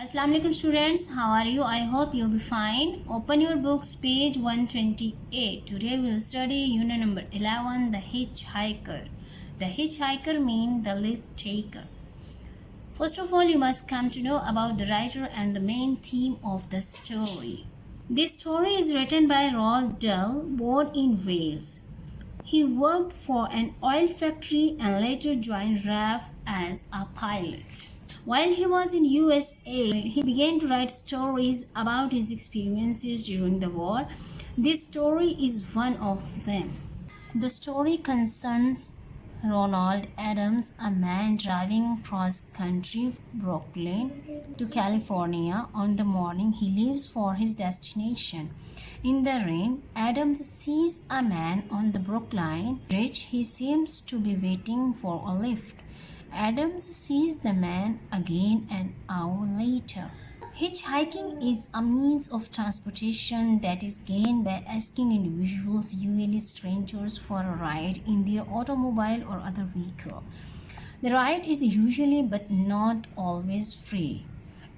Assalamu alaikum students, how are you? I hope you'll be fine. Open your books, page 128. Today we'll study unit number 11, The Hitchhiker. The Hitchhiker means the lift taker. First of all, you must come to know about the writer and the main theme of the story. This story is written by Roald Dahl, born in Wales. He worked for an oil factory and later joined RAF as a pilot. While he was in USA, he began to write stories about his experiences during the war. This story is one of them. The story concerns Ronald Adams, a man driving cross country Brooklyn to California on the morning he leaves for his destination. In the rain, Adams sees a man on the Brooklyn Bridge. He seems to be waiting for a lift. Adams sees the man again an hour later. Hitchhiking is a means of transportation that is gained by asking individuals, usually strangers, for a ride in their automobile or other vehicle. The ride is usually but not always free.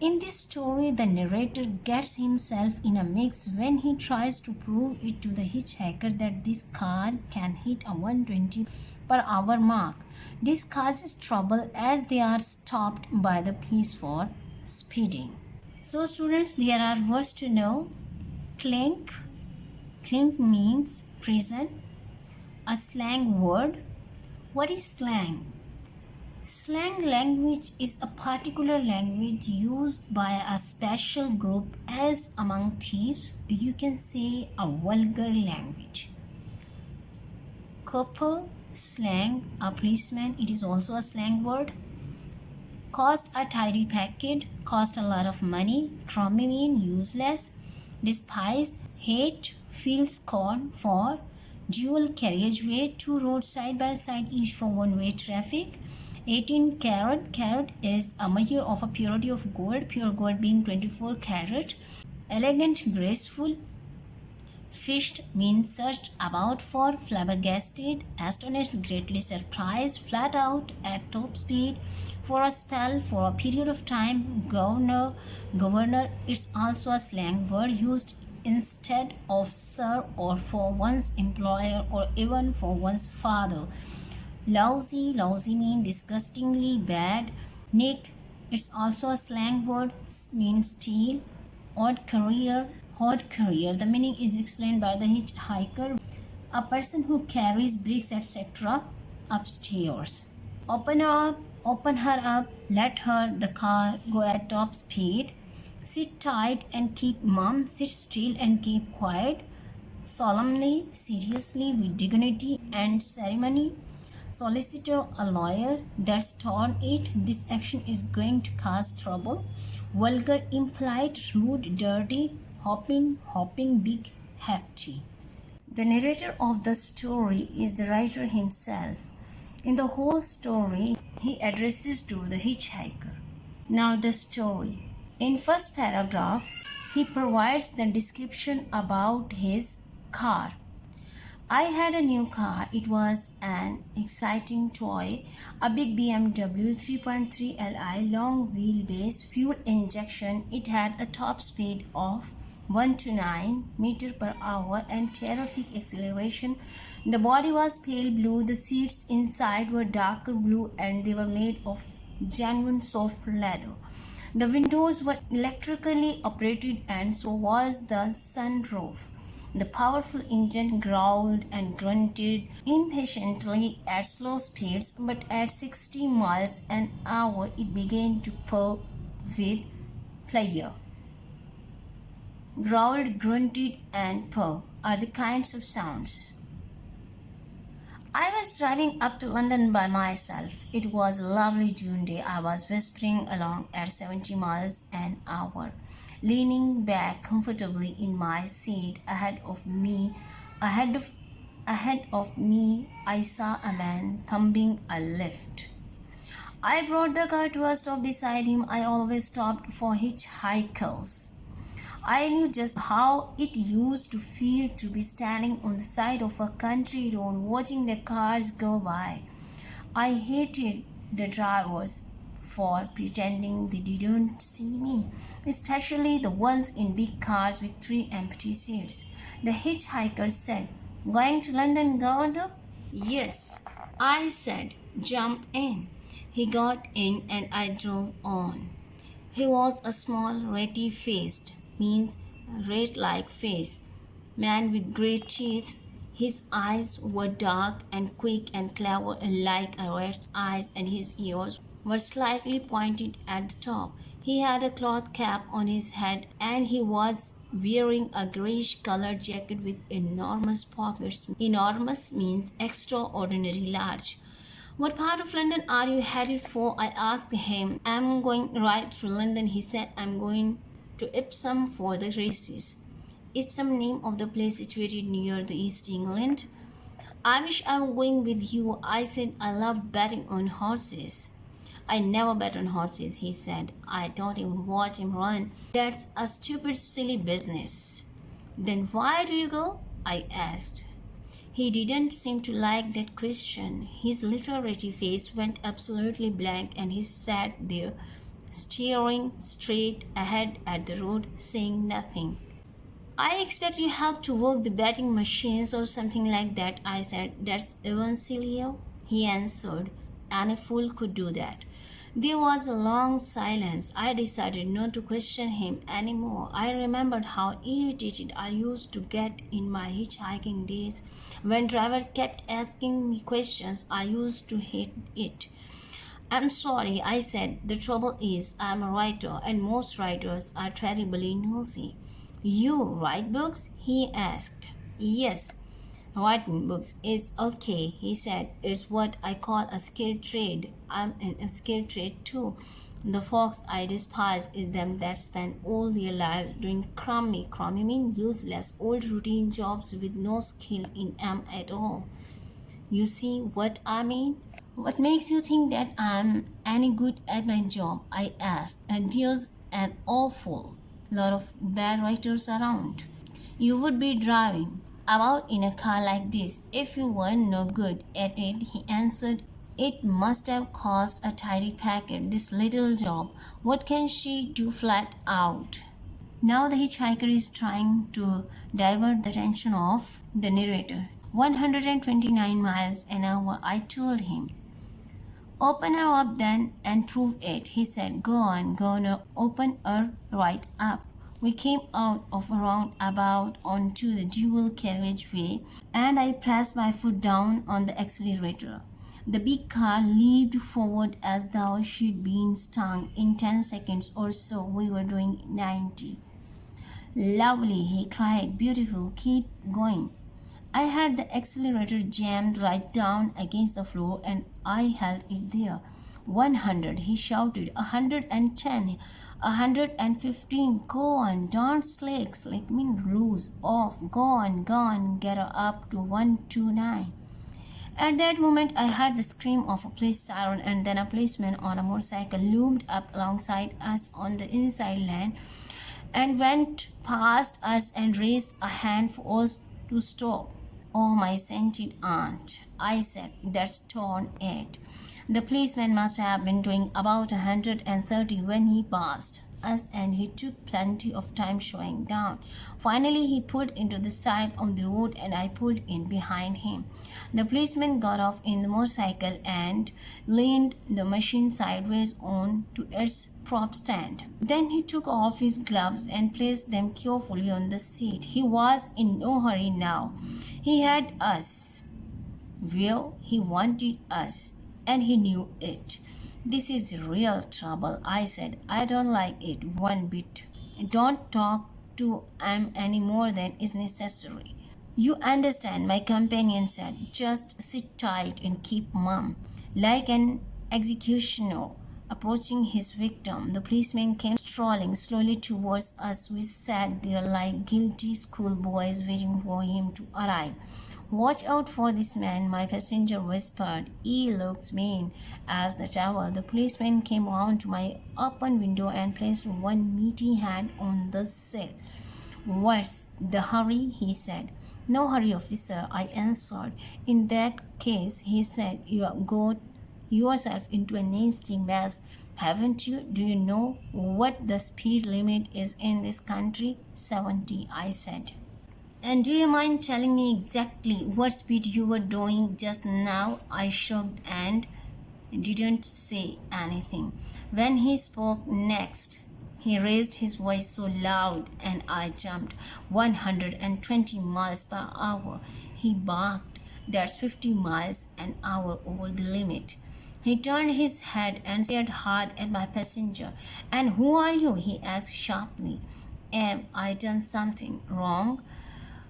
In this story, the narrator gets himself in a mix when he tries to prove it to the hitchhiker that this car can hit a 120 per hour mark. This causes trouble as they are stopped by the police for speeding. So students, there are words to know. Clink. Clink means prison. A slang word. What is slang? Slang language is a particular language used by a special group, as among thieves you can say a vulgar language. Couple, slang, a policeman, it is also a slang word. Cost a tidy packet, cost a lot of money. Crummy mean useless. Despise, hate, feel scorn for. Dual carriageway, two roads side by side, each for one-way traffic. 18 carat, carat is a measure of a purity of gold, pure gold being 24 carat. Elegant, graceful. Fished means searched about for. Flabbergasted, astonished, greatly surprised. Flat out, at top speed. For a spell, for a period of time. Governor, it's also a slang word used instead of sir or for one's employer or even for one's father. Lousy, lousy means disgustingly bad. Nick, it's also a slang word, means steal. Odd career, the meaning is explained by the hitchhiker, a person who carries bricks etc. upstairs. Open her up, let the car go at top speed. Sit tight and keep mum, sit still and keep quiet. Solemnly, seriously, with dignity and ceremony. Solicitor, a lawyer, that's torn it. This action is going to cause trouble. Vulgar, impolite, rude, dirty. Hopping, big, hefty. The narrator of the story is the writer himself. In the whole story, he addresses to the hitchhiker. Now the story. In first paragraph, he provides the description about his car. I had a new car. It was an exciting toy, a big BMW 3.3 Li long wheelbase fuel injection. It had a top speed of 1 to 9 meter per hour and terrific acceleration. The body was pale blue. The seats inside were darker blue and they were made of genuine soft leather. The windows were electrically operated and so was the sunroof. The powerful engine growled and grunted impatiently at slow speeds, but at 60 miles an hour it began to purr with pleasure. Growled, grunted, and purr are the kinds of sounds. I was driving up to London by myself. It was a lovely June day. I was whispering along at 70 miles an hour. Leaning back comfortably in my seat ahead of me, I saw a man thumping a lift. I brought the car to a stop beside him. I always stopped for hitchhikers. I knew just how it used to feel to be standing on the side of a country road watching the cars go by. I hated the drivers for pretending they didn't see me, especially the ones in big cars with 3 empty seats. The hitchhiker said, "Going to London, Governor?" "Yes," I said. "Jump in." He got in and I drove on. He was a small, ratty-faced, means rat-like face, man with grey teeth. His eyes were dark and quick and clever like a rat's eyes, and his ears were slightly pointed at the top. He had a cloth cap on his head, and he was wearing a greyish-coloured jacket with enormous pockets. Enormous means extraordinarily large. "What part of London are you headed for?" I asked him. "I'm going right through London," he said. "I'm going to Epsom for the races." Epsom, name of the place situated near the East England. "I wish I were going with you," I said. "I love betting on horses." "I never bet on horses," he said. "I don't even watch him run. That's a stupid, silly business." "Then why do you go?" I asked. He didn't seem to like that question. His little ratty face went absolutely blank, and he sat there, staring straight ahead at the road, saying nothing. "I expect you help to work the betting machines or something like that," I said. "That's even sillier," he answered. "Any fool could do that." There was a long silence. I decided not to question him any more. I remembered how irritated I used to get in my hitchhiking days when drivers kept asking me questions. I used to hate it. "I'm sorry," I said. "The trouble is, I'm a writer, and most writers are terribly nosy." "You write books?" he asked. "Yes. Writing books is okay," he said. "It's what I call a skilled trade. I'm in a skilled trade too. The folks I despise is them that spend all their lives doing crummy mean useless, old routine jobs with no skill in 'em at all. You see what I mean?" "What makes you think that I'm any good at my job?" I asked. "And there's an awful lot of bad writers around. You would be driving about in a car like this if you were no good at it," he answered. "It must have cost a tidy packet, this little job. What can she do flat out?" Now the hitchhiker is trying to divert the attention of the narrator. 129 miles an hour, I told him. "Open her up then and prove it," he said. "Go on, Governor, open her right up." We came out of a roundabout onto the dual carriageway, and I pressed my foot down on the accelerator. The big car leaped forward as though she'd been stung. In 10 seconds or so, we were doing 90. "Lovely," he cried. "Beautiful. Keep going." I had the accelerator jammed right down against the floor, and I held it there. 100, he shouted. 110, 115. "Go on, don't slack, mean lose off. Go on, get her up to 129. At that moment, I heard the scream of a police siren, and then a policeman on a motorcycle loomed up alongside us on the inside lane and went past us and raised a hand for us to stop. "Oh, my scented aunt," I said. "That's torn it." The policeman must have been doing about 130 when he passed us, and he took plenty of time slowing down. Finally, he pulled into the side of the road, and I pulled in behind him. The policeman got off in the motorcycle and leaned the machine sideways on to its prop stand. Then he took off his gloves and placed them carefully on the seat. He was in no hurry now. He had us where he wanted us, and he knew it. "This is real trouble," I said. "I don't like it one bit. Don't talk to him any more than is necessary." "You understand," my companion said. "Just sit tight and keep mum, like an executioner approaching his victim." The policeman came strolling slowly towards us. We sat there like guilty schoolboys waiting for him to arrive. "Watch out for this man," my passenger whispered. "He looks mean as the devil." The policeman came round to my open window and placed one meaty hand on the sill. "What's the hurry?" he said. "No hurry, officer," I answered. "In that case," he said, "you got yourself into a nasty mess. Haven't you? Do you know what the speed limit is in this country? 70, I said. And do you mind telling me exactly what speed you were doing just now? I shrugged and didn't say anything. When he spoke next, he raised his voice so loud and I jumped. 120 miles per hour. He barked. That's 50 miles an hour over the limit. He turned his head and stared hard at my passenger. And who are you? He asked sharply. Am I done something wrong?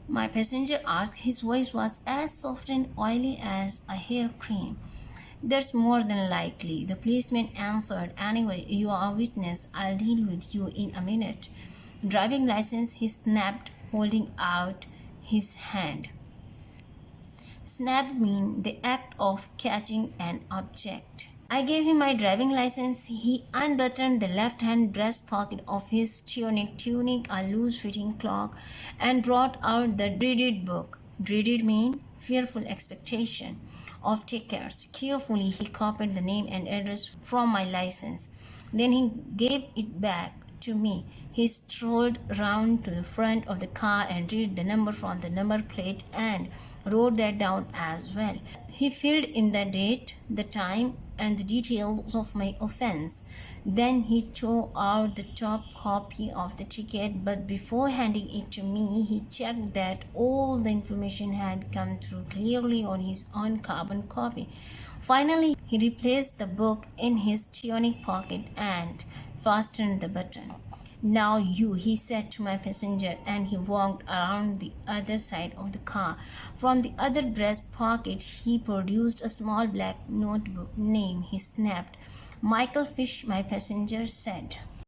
My passenger asked. His voice was as soft and oily as a hair cream. That's more than likely, the policeman answered. Anyway, you are a witness. I'll deal with you in a minute. Driving license, he snapped, holding out his hand. Snap means the act of catching an object. I gave him my driving license. He unbuttoned the left-hand breast pocket of his tunic, a loose-fitting cloak, and brought out the dreaded book. Dreaded mean fearful expectation of tickets. Carefully, he copied the name and address from my license. Then he gave it back to me. He strolled round to the front of the car and read the number from the number plate and wrote that down as well. He filled in the date, the time, and the details of my offense. Then he tore out the top copy of the ticket, but before handing it to me, he checked that all the information had come through clearly on his own carbon copy. Finally, he replaced the book in his tunic pocket and fastened the button. Now you, he said to my passenger, and he walked around the other side of the car. From the other breast pocket, he produced a small black notebook. Name, he snapped. Michael Fish, my passenger said.